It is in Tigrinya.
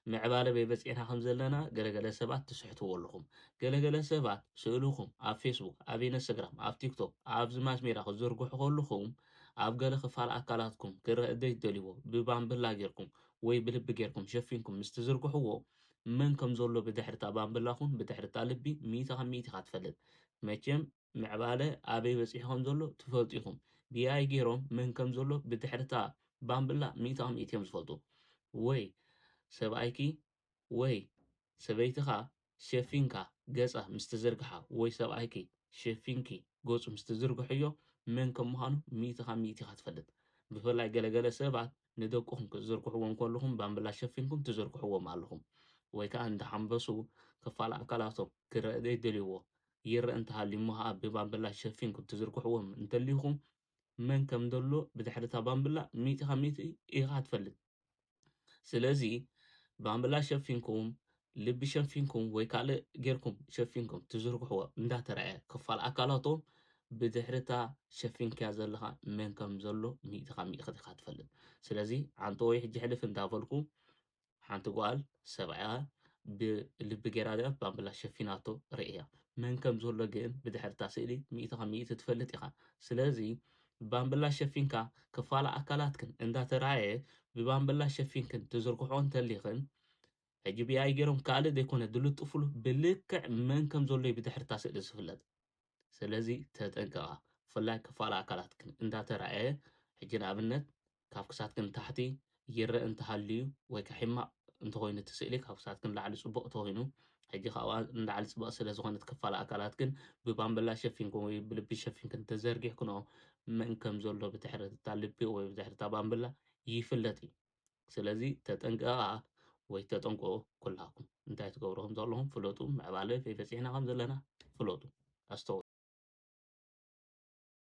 معبالة بيبسعنا خمسة لنا جلجلة سبعة تسحتوا لهم جلجلة سبعة سألوهم على فيسبوك على انستغرام على تيك توك على زماس ميرا خزرقوا حقولهم على جل خفال أكلاتكم كرة ديت دليو ببام باللاجركم وي بلب جيركم شفينكم مستزرقوا حقو منكم زولو بدحر تابان باللاخون بدحر تالبي ميتا خاتفلت ماشيم معبالة أبي بسيحهم زولو تفلتيهم بياي جيروم منكم زولو بدحر تا بام بالله ميتهم زفلتو وي سبايكي وي سبيتها شفينكا جزء مستزرقها وي سبايكي شفينكي جزء مستزرقحيو منكم مهانو ميتها تفلت بفلاي جلجلة سبعة ندوكهم كزرقحوهم كلهم بامبلا شفينكم تزرقحوهم معلهم ወይ ከዓ እንዳሓንበሱ ክፋል ኣካላቶም ክረአ ዘይደልይዎ ይርአ እንተሃሊሙሃ ብባምብላ ሸፊንኩም ትዝርግሕዎም እንተልይኹም መን ከም ዘሎ ብድሕሪ እታ ባምብላ ሚእቲ ካብ ሚእቲ ኢኻ ትፈልጥ ስለዚ ባምብላ ሸፊንኩም ልቢ ሸፊንኩም ወይ ካልእ ጌርኩም ሸፊንኩም ትዝርግሕዎ እንዳተረኣየ ክፋል ኣካላቶም ብድሕሪ እታ ሸፊንክያ ዘለኻ መን ከም ዘሎ ሚእቲ ካብ ሚእቲ ኢኻ ትፈልጥ ስለዚ ዓንተ ወይ ሕጂ ሕልፍ እንዳበልኩ ሓንቲ ጓል ሰብኣያ ብልቢ ጌራ ድያ ባምብላ ሸፊናቶ ርእያ መን ከም ዘሎ ግን ብድሕሪ እታ ስእሊ ሚእቲ ካብ ሚእቲ ትፈልጥ ኢኻ ስለዚ ባምብላ ሸፊንካ ክፋል ኣካላትክን እንዳተረኣየ ብባምብላ ሸፊንክን ትዝርግሖ እንተሊኽን ሕጂ ብኣይ ገይሮም ካልእ ዘይኮነ ዝልጥፍሉ ብልክዕ መን ከም ዘሎ ብድሕሪ እታ ስእሊ ዝፍለጥ ስለዚ ተጠንቀቓ ብፍላይ ክፋል ኣካላትክን እንዳተረኣየ ሕጂ ንኣብነት ካብ ክሳትክን ታሕቲ ይርአ እንተሃልዩ ወይ ከዓ ሕማቕ እንተኮይኑ እቲ ስእሊ ካብ ክሳትክን ላዕሊ ፅቡቅ እንተኮይኑ ሕጂ ካብኣ ንላዕሊ ፅቡቅ ስለ ዝኾነት ክፋል ኣካላትክን ብባምብላ ሸፊንኩም ወይ ብልቢ ሸፊንክን ተዘርጊሕክኖ መን ከም ዘሎ ብድሕሪ እታ ልቢ ወይ ብድሕሪ እታ ባምብላ ይፍለጥ እዩ ስለዚ ተጠንቀቓ ወይ ተጠንቀቑ ኩላኩም እንታይ ትገብሩ ከም ዘለኹም ፍለጡ ምዕባለ ፈይፈፂሕና ከም ዘለና ፍለጡ ኣስተውሉ